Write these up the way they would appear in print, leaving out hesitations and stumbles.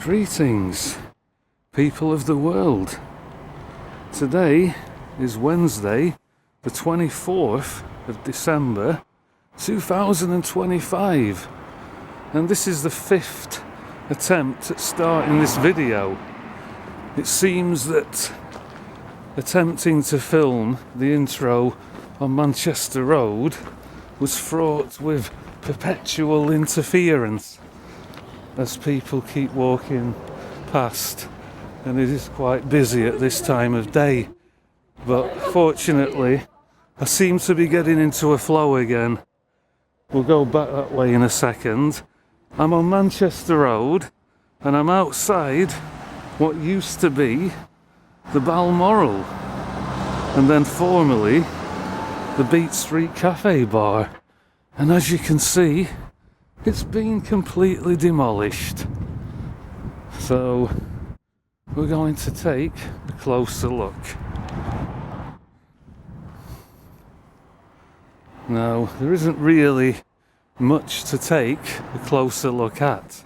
Greetings, people of the world. Today is Wednesday, the 24th of December 2025, and this is the 5th attempt at starting this video. It seems that attempting to film the intro on Manchester Road was fraught with perpetual interference as people keep walking past, and it is quite busy at this time of day. But fortunately, I seem to be getting into a flow again. We'll go back that way in a second. I'm on Manchester Road and I'm outside what used to be the Balmoral, and then formerly the Beat Street Cafe bar. And as you can see, it's been completely demolished. So we're going to take a closer look. Now, there isn't really much to take a closer look at,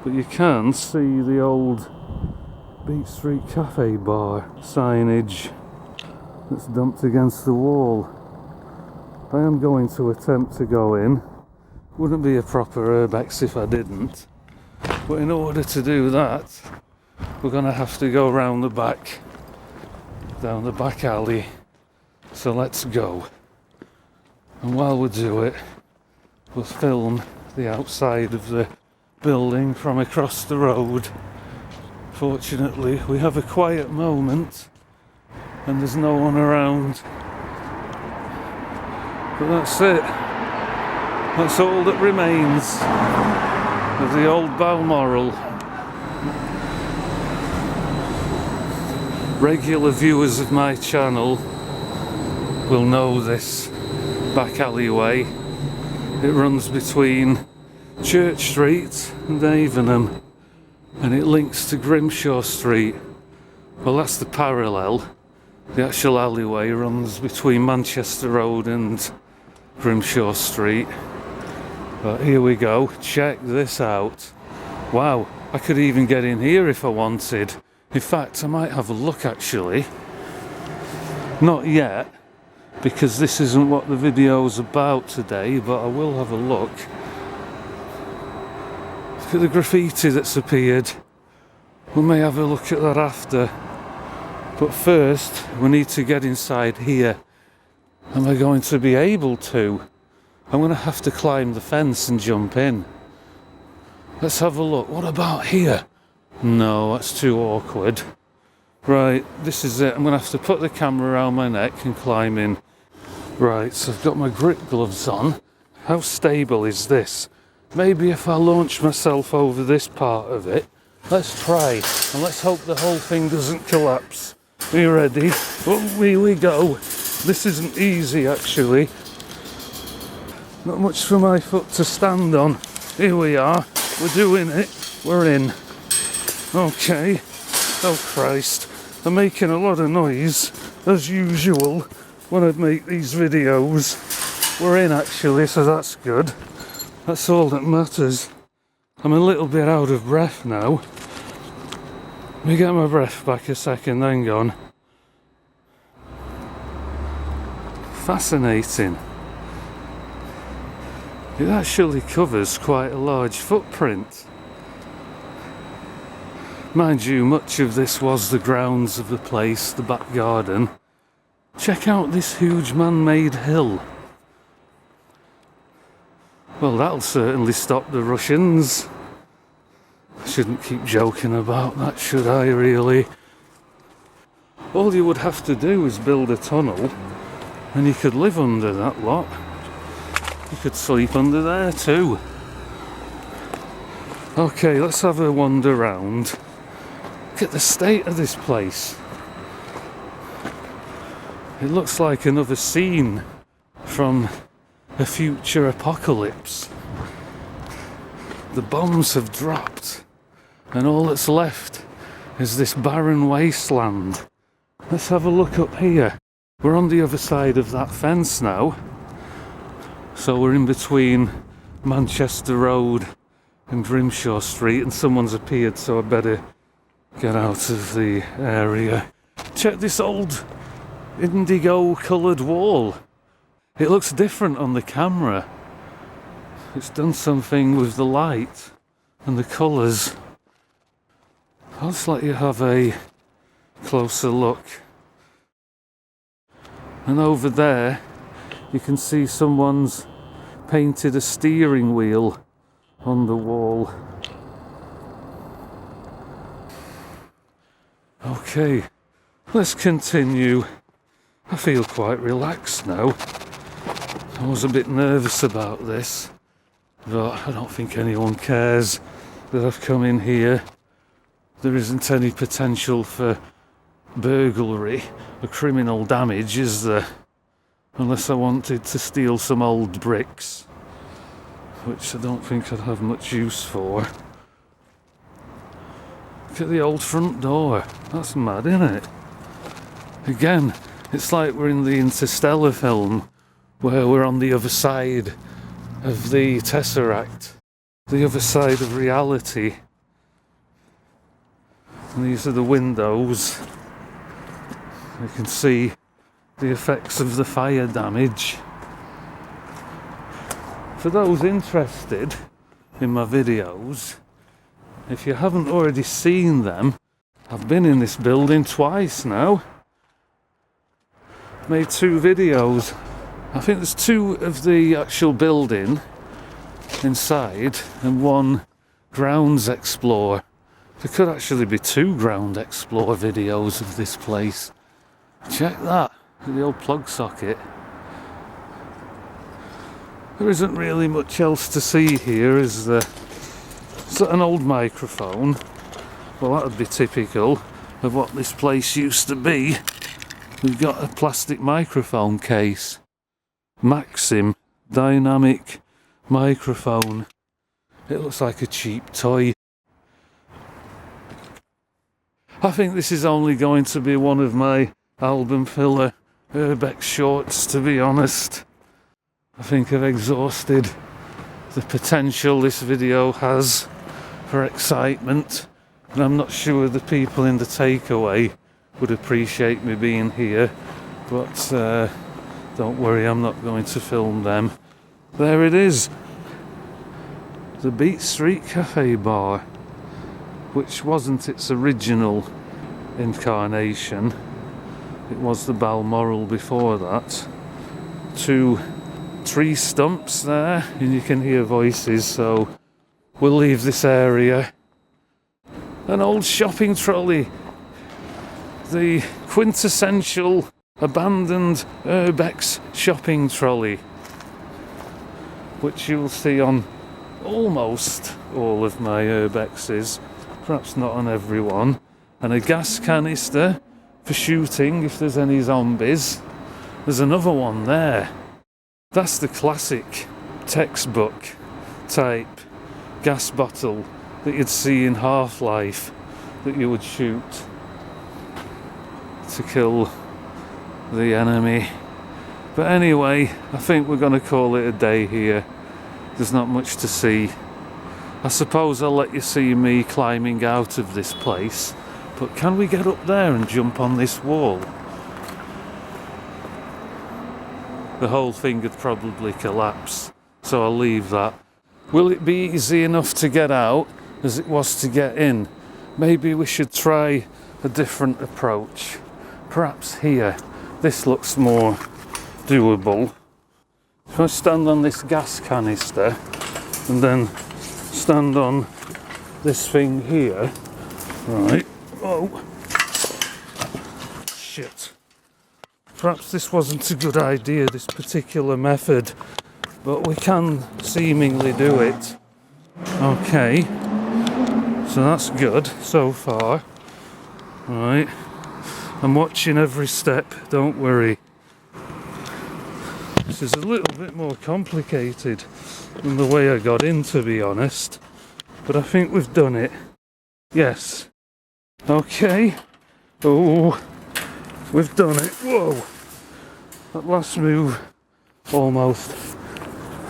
but you can see the old Beat Street Cafe bar signage that's dumped against the wall. I am going to attempt to go in. Wouldn't be a proper urbex if I didn't, but in order to do that we're going to have to go around the back, down the back alley. So let's go, and while we do it we'll film the outside of the building from across the road. Fortunately we have a quiet moment and there's no one around, but that's it. That's all that remains of the old Balmoral. Regular viewers of my channel will know this back alleyway. It runs between Church Street and Avenham, and it links to Grimshaw Street. Well, that's the parallel. The actual alleyway runs between Manchester Road and Grimshaw Street. But here we go, check this out. Wow, I could even get in here if I wanted. In fact, I might have a look actually. Not yet, because this isn't what the video's about today, but I will have a look. Look at the graffiti that's appeared. We may have a look at that after. But first, we need to get inside here. Am I going to be able to? I'm going to have to climb the fence and jump in. Let's have a look. What about here? No, that's too awkward. Right, this is it. I'm going to have to put the camera around my neck and climb in. Right, so I've got my grip gloves on. How stable is this? Maybe if I launch myself over this part of it. Let's try, and let's hope the whole thing doesn't collapse. Are you ready? Oh, here we go. This isn't easy actually. Not much for my foot to stand on. Here we are. We're doing it. We're in. Okay. Oh Christ. I'm making a lot of noise, as usual, when I make these videos. We're in actually, so that's good. That's all that matters. I'm a little bit out of breath now. Let me get my breath back a second, hang on. Fascinating. It actually covers quite a large footprint. Mind you, much of this was the grounds of the place, the back garden. Check out this huge man-made hill. Well, that'll certainly stop the Russians. I shouldn't keep joking about that, should I, really? All you would have to do is build a tunnel, and you could live under that lot. You could sleep under there too. Okay, let's have a wander round. Look at the state of this place. It looks like another scene from a future apocalypse. The bombs have dropped, and all that's left is this barren wasteland. Let's have a look up here. We're on the other side of that fence now. So we're in between Manchester Road in Grimshaw Street, and someone's appeared, so I better get out of the area. Check this old indigo coloured wall. It looks different on the camera. It's done something with the light and the colours. I'll just let you have a closer look. And over there you can see someone's painted a steering wheel on the wall. Okay, let's continue. I feel quite relaxed now. I was a bit nervous about this, but I don't think anyone cares that I've come in here. There isn't any potential for burglary or criminal damage, is there? Unless I wanted to steal some old bricks, which I don't think I'd have much use for. Look at the old front door. That's mad, isn't it? Again, it's like we're in the Interstellar film, where we're on the other side of the Tesseract, the other side of reality. And these are the windows. You can see the effects of the fire damage. For those interested in my videos, if you haven't already seen them, I've been in this building twice now. Made 2 videos. I think there's 2 of the actual building inside and 1 grounds explore. There could actually be 2 ground explore videos of this place. Check that, the old plug socket. There isn't really much else to see here, is there? Is that an old microphone? Well, that would be typical of what this place used to be. We've got a plastic microphone case. Maxim dynamic microphone. It looks like a cheap toy. I think this is only going to be one of my album filler Urbex shorts, to be honest. I think I've exhausted the potential this video has for excitement, and I'm not sure the people in the takeaway would appreciate me being here, but don't worry, I'm not going to film them. There it is, the Beat Street Cafe bar, which wasn't its original incarnation. It was the Balmoral before that. 2 tree stumps there, and you can hear voices, so we'll leave this area. An old shopping trolley, the quintessential abandoned Urbex shopping trolley, which you'll see on almost all of my Urbexes, perhaps not on every one, and a gas canister for shooting if there's any zombies. There's another one there. That's the classic textbook type gas bottle that you'd see in Half-Life that you would shoot to kill the enemy. But anyway, I think we're going to call it a day here. There's not much to see. I suppose I'll let you see me climbing out of this place, but can we get up there and jump on this wall? The whole thing would probably collapse, so I'll leave that. Will it be easy enough to get out as it was to get in? Maybe we should try a different approach. Perhaps here. This looks more doable. If I stand on this gas canister and then stand on this thing here, right, oh, shit. Perhaps this wasn't a good idea, this particular method, but we can seemingly do it. Okay, so that's good so far. Right, I'm watching every step, don't worry. This is a little bit more complicated than the way I got in, to be honest, but I think we've done it. Yes. Okay. Oh, we've done it. Whoa. That last move almost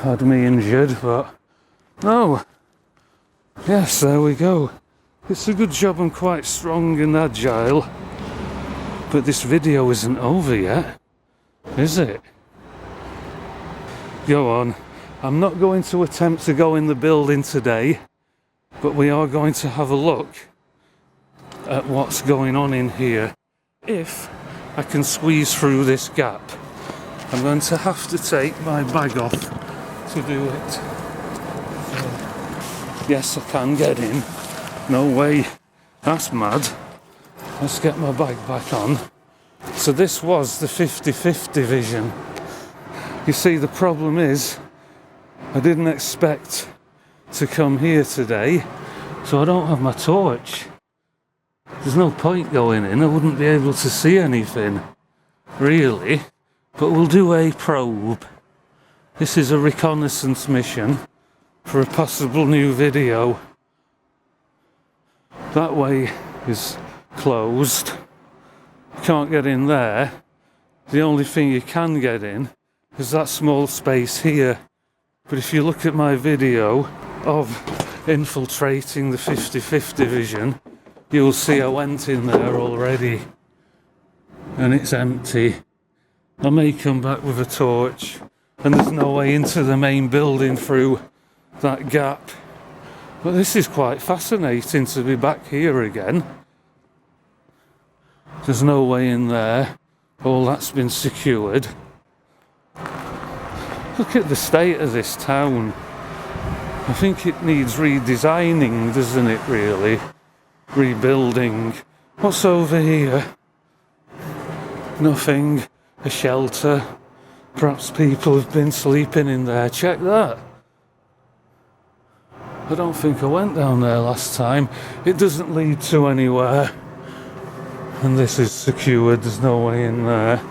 had me injured, but no. Yes, there we go. It's a good job I'm quite strong and agile. But this video isn't over yet, is it? Go on. I'm not going to attempt to go in the building today, but we are going to have a look at what's going on in here. If I can squeeze through this gap, I'm going to have to take my bag off to do it. So, yes, I can get in. No way. That's mad. Let's get my bag back on. So this was the 50-50 vision. You see, the problem is I didn't expect to come here today, so I don't have my torch. There's no point going in, I wouldn't be able to see anything, really. But we'll do a probe. This is a reconnaissance mission for a possible new video. That way is closed. You can't get in there. The only thing you can get in is that small space here. But if you look at my video of infiltrating the 50-50 vision, you'll see I went in there already and it's empty. I may come back with a torch, and there's no way into the main building through that gap. But this is quite fascinating to be back here again. There's no way in there. All that's been secured. Look at the state of this town. I think it needs redesigning, doesn't it, really? Rebuilding. What's over here? Nothing. A shelter. Perhaps people have been sleeping in there. Check that. I don't think I went down there last time. It doesn't lead to anywhere. And this is secured. There's no way in there.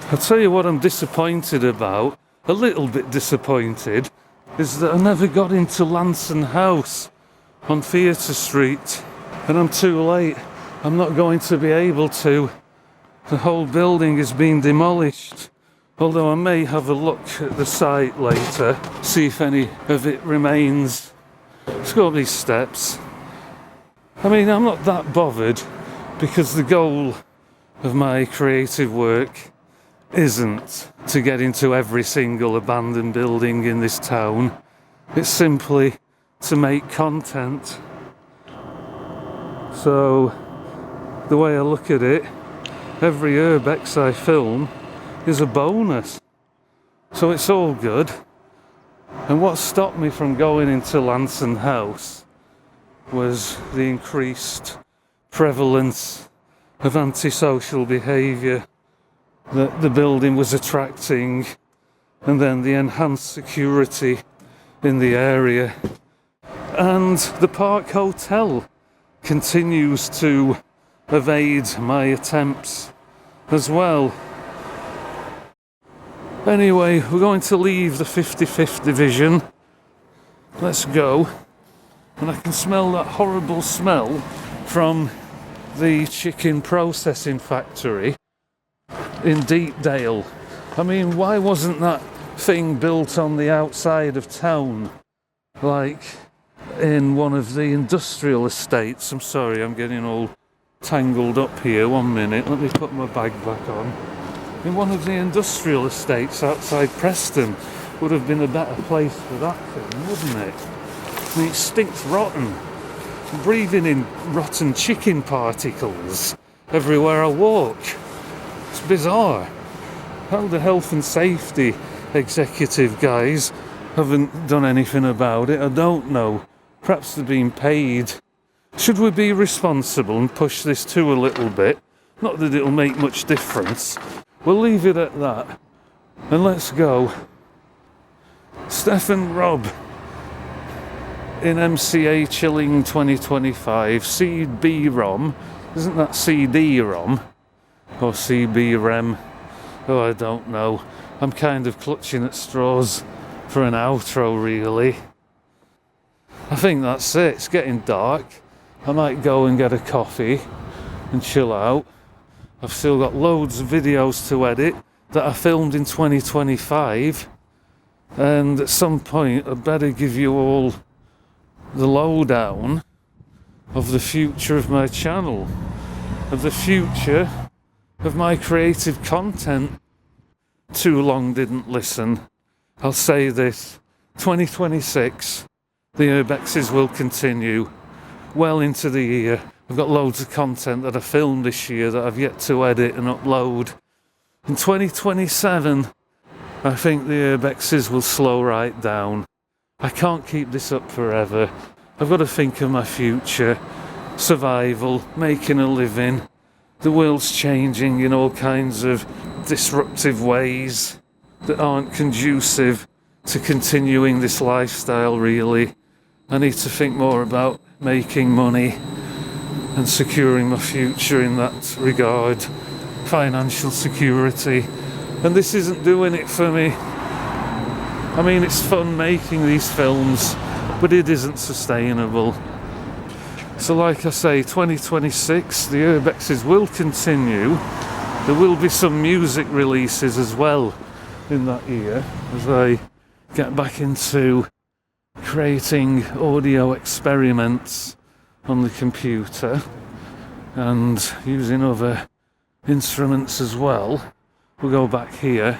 I'll tell you what I'm disappointed about, a little bit disappointed, is that I never got into Lanson House on Theatre Street, and I'm too late. I'm not going to be able to. The whole building is being demolished, although I may have a look at the site later, see if any of it remains. It's got these steps. I mean, I'm not that bothered, because the goal of my creative work isn't to get into every single abandoned building in this town. It's simply to make content. So, the way I look at it, every urbex I film is a bonus. So it's all good. And what stopped me from going into Lanson House was the increased prevalence of antisocial behaviour that the building was attracting, and then the enhanced security in the area. And the Park Hotel continues to evade my attempts as well. Anyway, we're going to leave the 50-50 vision. Let's go. And I can smell that horrible smell from the chicken processing factory in Deepdale. I mean, why wasn't that thing built on the outside of town, like in one of the industrial estates? I'm sorry, I'm getting all tangled up here. 1 minute, let me put my bag back on. In one of the industrial estates outside Preston would have been a better place for that thing, wouldn't it? I mean, it stinks rotten. I'm breathing in rotten chicken particles everywhere I walk. It's bizarre. How the health and safety executive guys haven't done anything about it, I don't know. Perhaps they're being paid. Should we be responsible and push this to a little bit? Not that it'll make much difference. We'll leave it at that. And let's go. Stefan Robb in MCA Chilling 2025. CB-ROM. Isn't that CD-ROM? Or CB-REM? Oh, I don't know. I'm kind of clutching at straws for an outro, really. I think that's it. It's getting dark. I might go and get a coffee and chill out. I've still got loads of videos to edit that I filmed in 2025. And at some point I'd better give you all the lowdown of the future of my channel, of the future of my creative content. Too long didn't listen. I'll say this, 2026, the urbexes will continue well into the year. I've got loads of content that I filmed this year that I've yet to edit and upload. In 2027, I think the urbexes will slow right down. I can't keep this up forever. I've got to think of my future, survival, making a living. The world's changing in all kinds of disruptive ways that aren't conducive to continuing this lifestyle, really. I need to think more about making money and securing my future in that regard. Financial security. And this isn't doing it for me. I mean, it's fun making these films, but it isn't sustainable. So like I say, 2026, the urbexes will continue. There will be some music releases as well in that year as I get back into creating audio experiments on the computer and using other instruments as well. We'll go back here,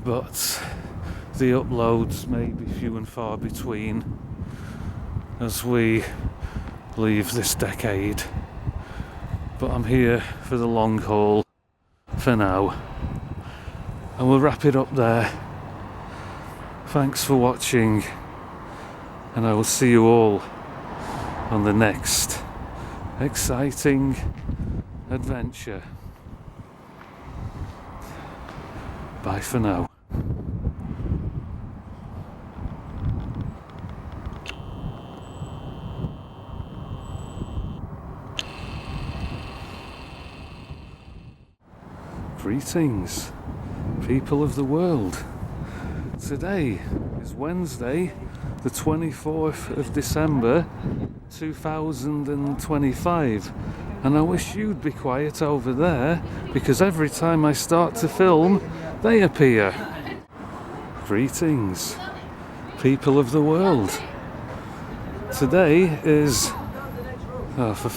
but the uploads may be few and far between as we leave this decade. But I'm here for the long haul for now, and we'll wrap it up there. Thanks for watching, and I will see you all on the next exciting adventure. Bye for now. Greetings, people of the world. Today is Wednesday, the 24th of December 2025, and I wish you'd be quiet over there, because every time I start to film they appear. Greetings, people of the world. Today is for